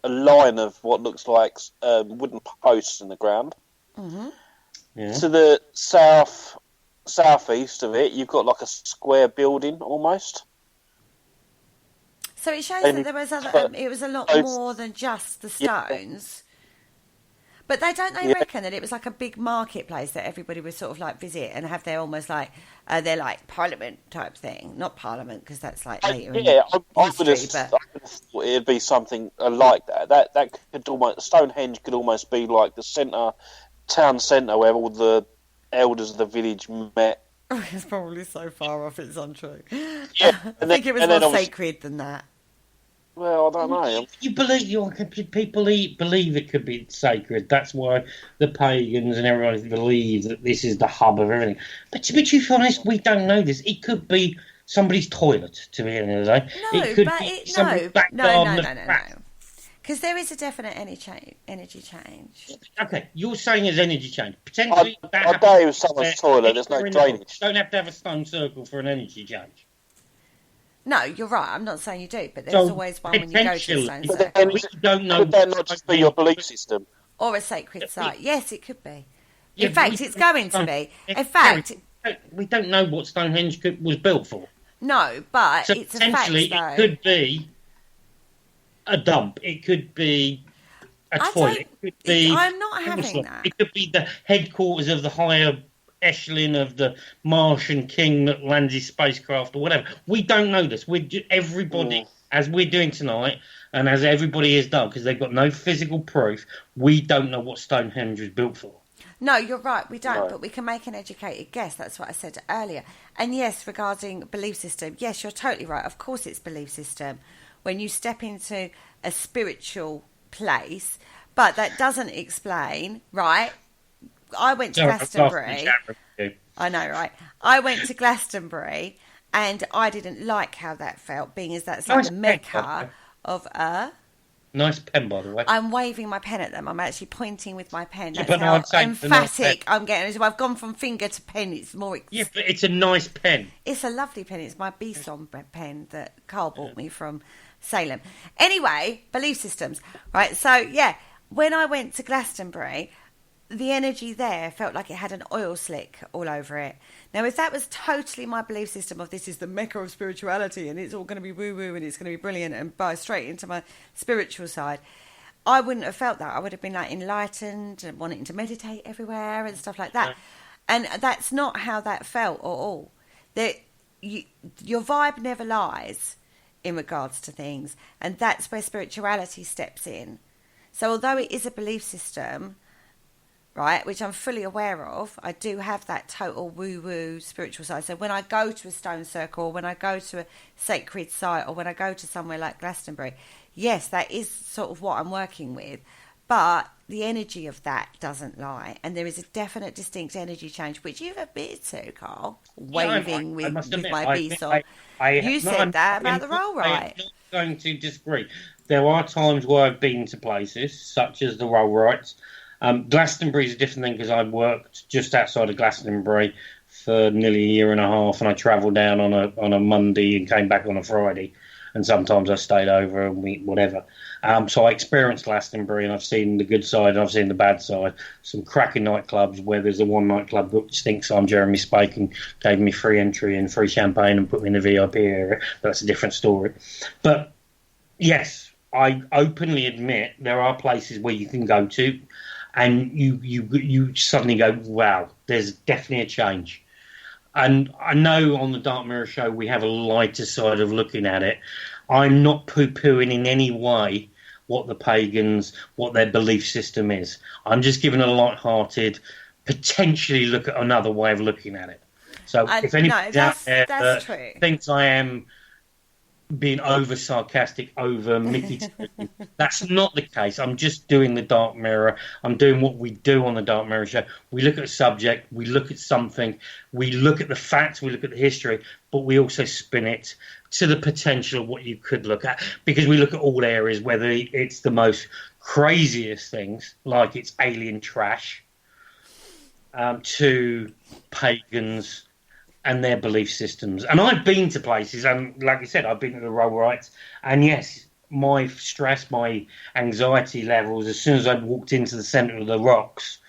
line of what looks like wooden posts in the ground. Mm-hmm. Yeah. To the southeast of it, you've got like a square building almost. So it shows And that there was it was a lot so- more than just the Yeah. stones. But they reckon that it was like a big marketplace that everybody would sort of like visit and have their almost like their like parliament type thing. Not parliament because that's like later. I would have but thought it'd be something like that. That could almost, Stonehenge could almost be like the town centre where all the elders of the village met. it's probably so far off it's untrue. Yeah, I think it was more sacred than that. Well, I don't know. People believe it could be sacred. That's why the pagans and everyone believes that this is the hub of everything. But to be honest, we don't know this. It could be somebody's toilet, to the end of the day. No, it could but be somebody's back no. garden of crap. Because there is a definite energy change. Okay, you're saying there's energy change. Potentially, I bet it was someone's toilet. There's no drainage. Don't have to have a stone circle for an energy change. No, you're right. I'm not saying you do, but there's always one when you go to a stone But circle. then, We don't know. could that not just be your belief system? Or a sacred site. Yes, it could be. Yeah, In fact, we- it's going to be. Yeah, In fact, we don't know what Stonehenge was built for. no, but So it's a fact, potentially, though. it could be a dump. It could be a toilet. It could be. I'm not having that. It could be the headquarters of the higher echelon of the Martian king that lands his spacecraft or whatever. We don't know this. Everybody, as we're doing tonight, and as everybody has done, because they've got no physical proof, we don't know what Stonehenge was built for. No, you're right, we don't, No. but we can make an educated guess. That's what I said earlier. And yes, regarding belief system, yes, you're totally right. Of course it's belief system. When you step into a spiritual place, but that doesn't explain, right? I went to Glastonbury. I know, right? I went to Glastonbury and I didn't like how that felt, being as that's like Nice the pen, mecca of Nice pen, by the way. I'm waving my pen at them. I'm actually pointing with my pen. Yeah, That's but no, how I'm saying it's a nice emphatic pen. I'm getting. So I've gone from finger to pen. It's more. Yeah, but it's a nice pen. It's a lovely pen. It's my Bison pen that Carl bought me from Salem. Anyway, belief systems. Right. So, yeah, when I went to Glastonbury, the energy there felt like it had an oil slick all over it. Now, if that was totally my belief system of this is the mecca of spirituality and it's all going to be woo-woo and it's going to be brilliant and buy straight into my spiritual side, I wouldn't have felt that. I would have been like enlightened and wanting to meditate everywhere and stuff like that. And that's not how that felt at all. Your vibe never lies in regards to things, and that's where spirituality steps in. So although it is a belief system, right, which I'm fully aware of, I do have that total woo-woo spiritual side. So when I go to a stone circle, or when I go to a sacred site, or when I go to somewhere like Glastonbury, yes, that is sort of what I'm working with. But the energy of that doesn't lie. And there is a definite, distinct energy change, which you've admitted to, Carl, waving with my Bison. You said that about the roll right. I'm not going to disagree. There are times where I've been to places, such as the roll rights. Glastonbury is a different thing because I worked just outside of Glastonbury for nearly a year and a half, and I travelled down on a Monday and came back on a Friday, and sometimes I stayed over and whatever. So I experienced Glastonbury, and I've seen the good side and I've seen the bad side. Some cracking nightclubs where there's a one nightclub which thinks I'm Jeremy Spake and gave me free entry and free champagne and put me in the VIP area. That's a different story. But yes, I openly admit there are places where you can go to and you suddenly go, wow, there's definitely a change. And I know on the Dark Mirror show we have a lighter side of looking at it. I'm not poo-pooing in any way what the pagans, what their belief system is. I'm just giving a light-hearted, potentially look at another way of looking at it. So if anybody's out there that thinks I am being over sarcastic, over Mickey, that's not the case. I'm just doing the Dark Mirror. I'm doing what we do on the Dark Mirror show. We look at a subject, we look at something, we look at the facts, we look at the history, but we also spin it to the potential of what you could look at, because we look at all areas, whether it's the most craziest things, like it's alien trash, to pagans and their belief systems. And I've been to places, and like I said, I've been to the Rollrights, and yes, my stress, my anxiety levels, as soon as I walked into the centre of the rocks,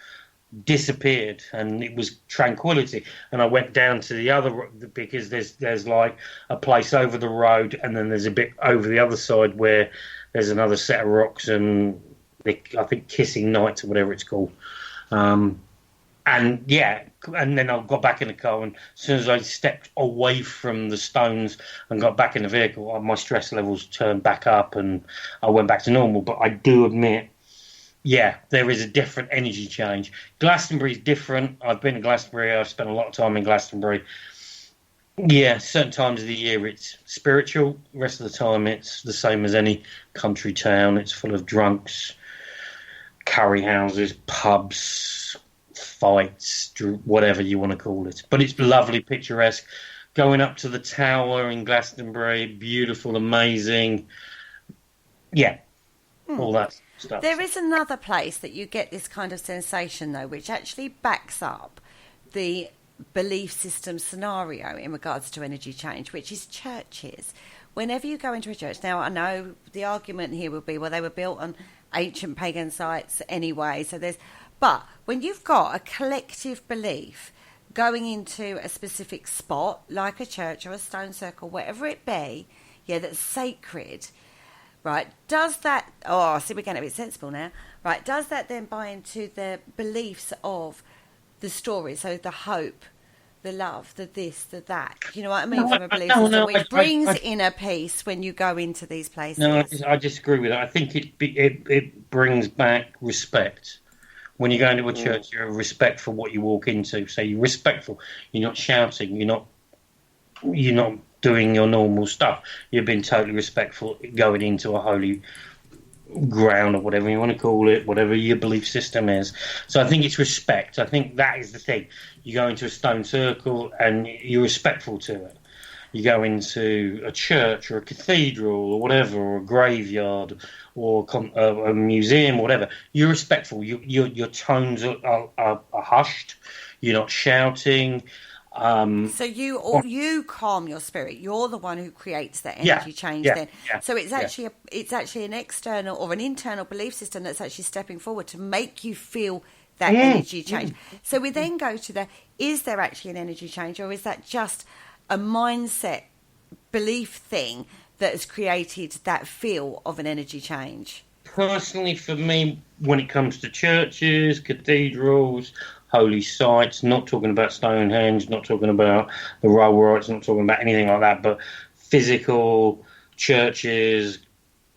disappeared, and it was tranquility. And I went down to the other, because there's like a place over the road, and then there's a bit over the other side where there's another set of rocks, and I think Kissing Nights or whatever it's called. And yeah, and then I got back in the car, and as soon as I stepped away from the stones and got back in the vehicle, my stress levels turned back up, and I went back to normal. But I do admit, yeah, there is a different energy change. Glastonbury's different. I've been to Glastonbury. I've spent a lot of time in Glastonbury. Yeah, certain times of the year it's spiritual. The rest of the time it's the same as any country town. It's full of drunks, curry houses, pubs, fights, whatever you want to call it. But it's lovely, picturesque. Going up to the tower in Glastonbury, beautiful, amazing. Yeah, all that stuff. There is another place that you get this kind of sensation, though, which actually backs up the belief system scenario in regards to energy change, which is churches. Whenever you go into a church, now I know the argument here would be, well, they were built on ancient pagan sites anyway, so there's... But when you've got a collective belief going into a specific spot, like a church or a stone circle, whatever it be, yeah, that's sacred, right, does that... Oh, see, we're getting a bit sensible now. Right, does that then buy into the beliefs of the story? So the hope, the love, the this, the that. You know what I mean? From a belief system, which brings inner peace when you go into these places. No, I disagree with that. I think it brings back respect. When you go into a church, you're respect for what you walk into. So you're respectful. You're not shouting. You're not doing your normal stuff. You've been totally respectful going into a holy ground or whatever you want to call it, whatever your belief system is. So I think it's respect. I think that is the thing. You go into a stone circle and you're respectful to it. You go into a church or a cathedral or whatever, or a graveyard or a museum or whatever. You're respectful. Your tones are hushed. You're not shouting. So you calm your spirit. You're the one who creates that energy change. Then, so it's actually an external or an internal belief system that's actually stepping forward to make you feel that energy change. So we then go to is there actually an energy change, or is that just a mindset belief thing that has created that feel of an energy change? Personally, for me, when it comes to churches, cathedrals, holy sites, not talking about Stonehenge, not talking about the Rollrights, not talking about anything like that, but physical churches,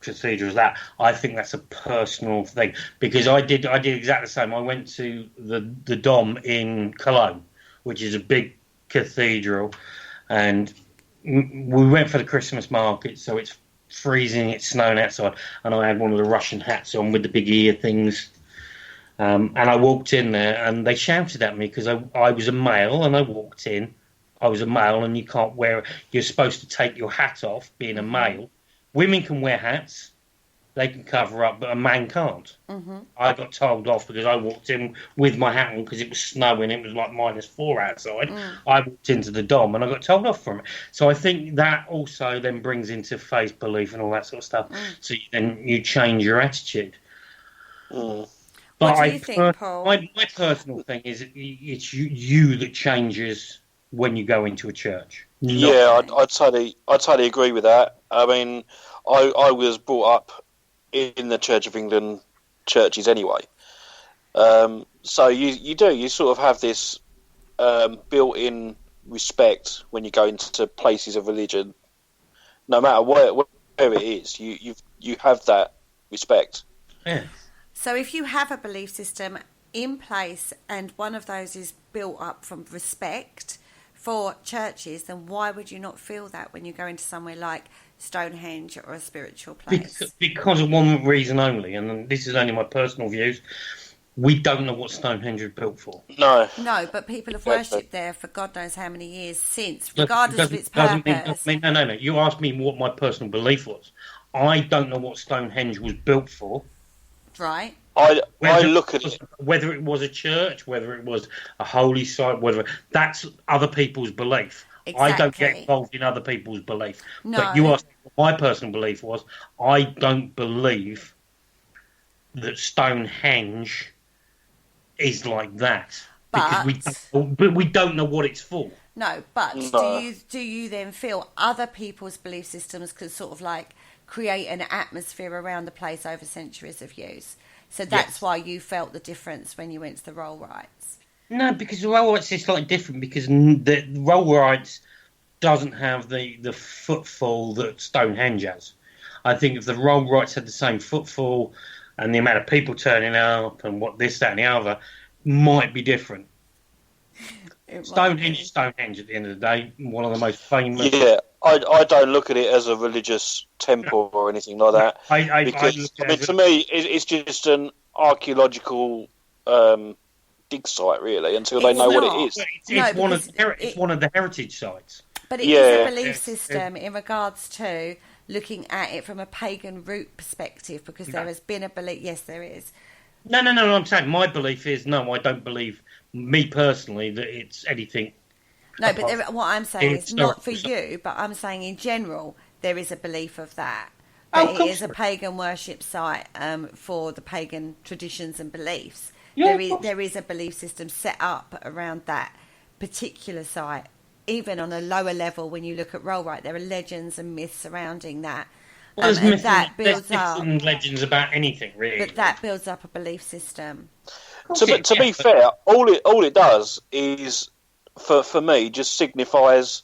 cathedrals, that I think that's a personal thing, because I did exactly the same. I went to the Dom in Cologne, which is a big cathedral, and we went for the Christmas market, so it's freezing, it's snowing outside, and I had one of the Russian hats on with the big ear things, and I walked in there, and they shouted at me because I was a male, and I walked in. I was a male, and you're supposed to take your hat off, being a male. Women can wear hats, they can cover up, but a man can't. Mm-hmm. I got told off because I walked in with my hat on because it was snowing. It was like -4 outside. I walked into the Dom and I got told off from it. So I think that also then brings into faith, belief, and all that sort of stuff. So then you change your attitude. But what do you think, Paul? My personal thing is it's you that changes when you go into a church. I'd totally agree with that. I mean, I was brought up in the Church of England churches anyway. So you sort of have this built-in respect when you go into places of religion, no matter where it is. You have that respect. Yeah. So if you have a belief system in place and one of those is built up from respect for churches, then why would you not feel that when you go into somewhere like Stonehenge or a spiritual place? Because of one reason only, and this is only my personal views. We don't know what Stonehenge was built for. No, but people have worshipped there for God knows how many years since, regardless of its purpose. No. You asked me what my personal belief was. I don't know what Stonehenge was built for. Right. I look at it. Whether it was a church, whether it was a holy site, that's other people's belief. Exactly. I don't get involved in other people's belief. No. But you asked me what my personal belief was. I don't believe that Stonehenge is like that, because we don't know what it's for. No, but do you then feel other people's belief systems could sort of like create an atmosphere around the place over centuries of use? So that's why you felt the difference when you went to the roll rights. No, because the roll rights is slightly different, because the roll rights doesn't have the footfall that Stonehenge has. I think if the roll rights had the same footfall and the amount of people turning up and what this, that and the other might be different. Stonehenge is Stonehenge at the end of the day, one of the most famous. Yeah, I don't look at it as a religious temple or anything like that. To me, it's just an archaeological dig site, really, until they know what it is. It's one of the heritage sites. But it is a belief system in regards to looking at it from a pagan root perspective, because there has been a belief. Yes, there is. No. I'm saying my belief is no. I don't believe, me personally, that it's anything. No, but what I'm saying is not for you, but I'm saying in general there is a belief of that. That it is a pagan worship site for the pagan traditions and beliefs. Yeah, there is a belief system set up around that particular site. Even on a lower level, when you look at Rollright, there are legends and myths surrounding that. Well, and that builds up and legends about anything, really. But that builds up a belief system. To be fair, all it does is, for me, just signifies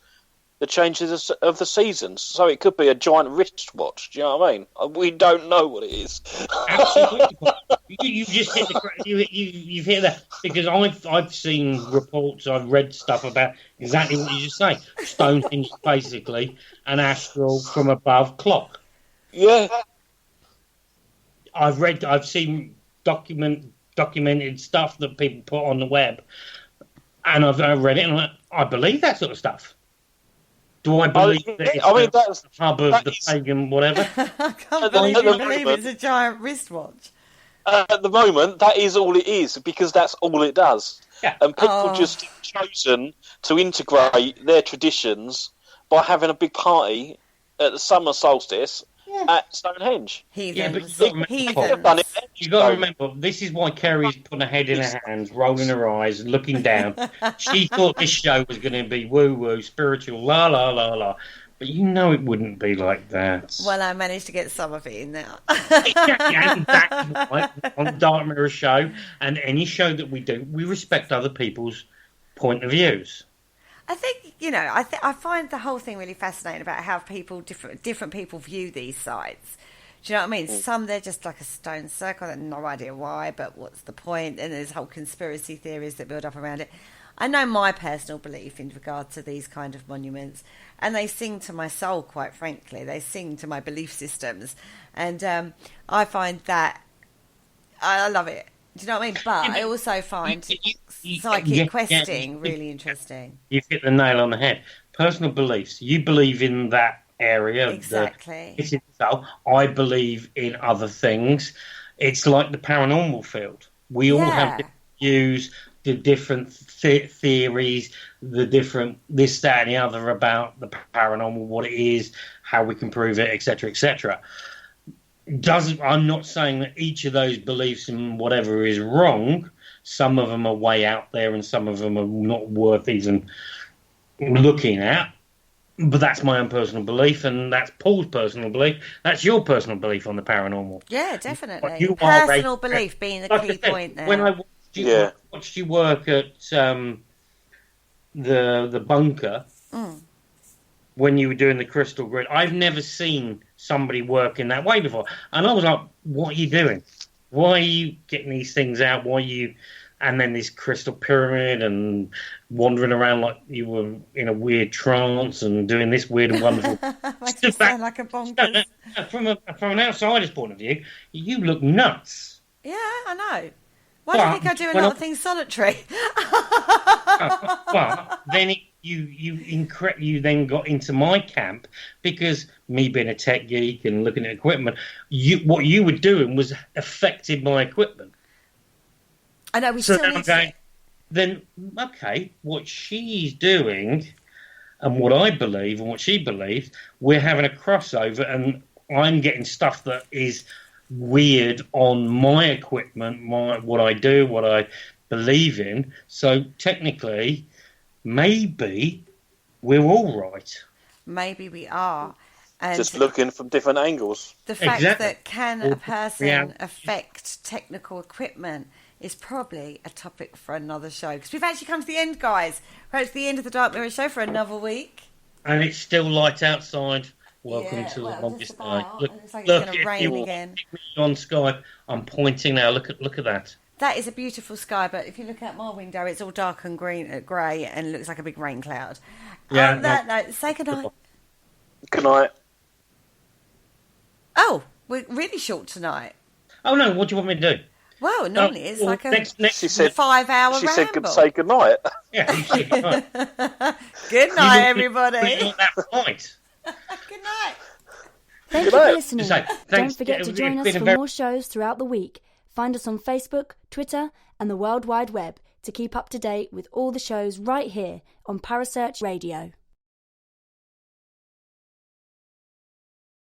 the changes of the seasons. So it could be a giant wristwatch. Do you know what I mean? We don't know what it is. Absolutely. You've just hit you've hit that, because I've seen reports, I've read stuff about exactly what you just say. Stonehenge is basically an astral from above clock. Yeah. I've seen documented stuff that people put on the web, and I've read it, and I believe that sort of stuff. Do I believe that it's that's the hub of the pagan whatever? I can't believe you believe it's a giant wristwatch. At the moment, that is all it is, because that's all it does. Yeah. And people just have chosen to integrate their traditions by having a big party at the Summer Solstice at Stonehenge. Heathens. You've got to remember, this is why Kerry's putting her head in her hands, rolling her eyes, and looking down. She thought this show was going to be woo-woo, spiritual, la, la, la, la. But you know it wouldn't be like that. Well, I managed to get some of it in there. Exactly, and that's why on the Dark Mirror show, and any show that we do, we respect other people's point of views. I think, I find the whole thing really fascinating about how different people view these sites. Do you know what I mean? Some, they're just like a stone circle, I have no idea why, but what's the point? And there's whole conspiracy theories that build up around it. I know my personal belief in regard to these kind of monuments, and they sing to my soul, quite frankly. They sing to my belief systems, and I find that I love it. Do you know what I mean? But I also find psychic questing really interesting. You've hit the nail on the head. Personal beliefs. You believe in that area. Exactly. I believe in other things. It's like the paranormal field. We all have different views, the different theories, the different this, that, and the other about the paranormal, what it is, how we can prove it, etc., etc. I'm not saying that each of those beliefs and whatever is wrong. Some of them are way out there, and some of them are not worth even looking at. But that's my own personal belief, and that's Paul's personal belief. That's your personal belief on the paranormal. Yeah, definitely. Personal belief being the key point there. When I watched you work at the bunker when you were doing the crystal grid. I've never seen somebody work in that way before. And I was like, what are you doing? Why are you getting these things out? Why are you... And then this crystal pyramid and wandering around like you were in a weird trance and doing this weird and wonderful... Makes me sound like a bonkers. From an outsider's point of view, you look nuts. Yeah, I know. Why do you think I do a lot of things solitary? But then you then got into my camp because me being a tech geek and looking at equipment, what you were doing was affected my equipment. I know, we So still then need I'm to... going, then, okay, what she's doing and what I believe and what she believes, we're having a crossover and I'm getting stuff that is weird on my equipment, what I do, what I believe in. So technically, maybe we're all right. Maybe we are. And Just looking from different angles. the fact Exactly. that can a person Yeah. affect technical equipment is probably a topic for another show. Because we've actually come to the end, guys. We're at the end of the Dark Mirror show for another week. And it's still light outside. Welcome Yeah, to well, the longest just night. about. Look, It looks like it's gonna if rain you want again. me on Skype, I'm pointing now. Look at that. That is a beautiful sky, but if you look out my window, it's all dark and grey, and looks like a big rain cloud. Yeah, On that note, say goodnight. Good night. Oh, we're really short tonight. Oh no, what do you want me to do? Well, normally it's well, like a next She said 5-hour She ramble. said say good night. Yeah, you should. Right. Good night, everybody. You're not that right. Good night. Thank you Goodbye. for listening. So, Don't thanks. forget to It's join us been a for very- more shows throughout the week. Find us on Facebook, Twitter, and the World Wide Web to keep up to date with all the shows right here on Parasearch Radio.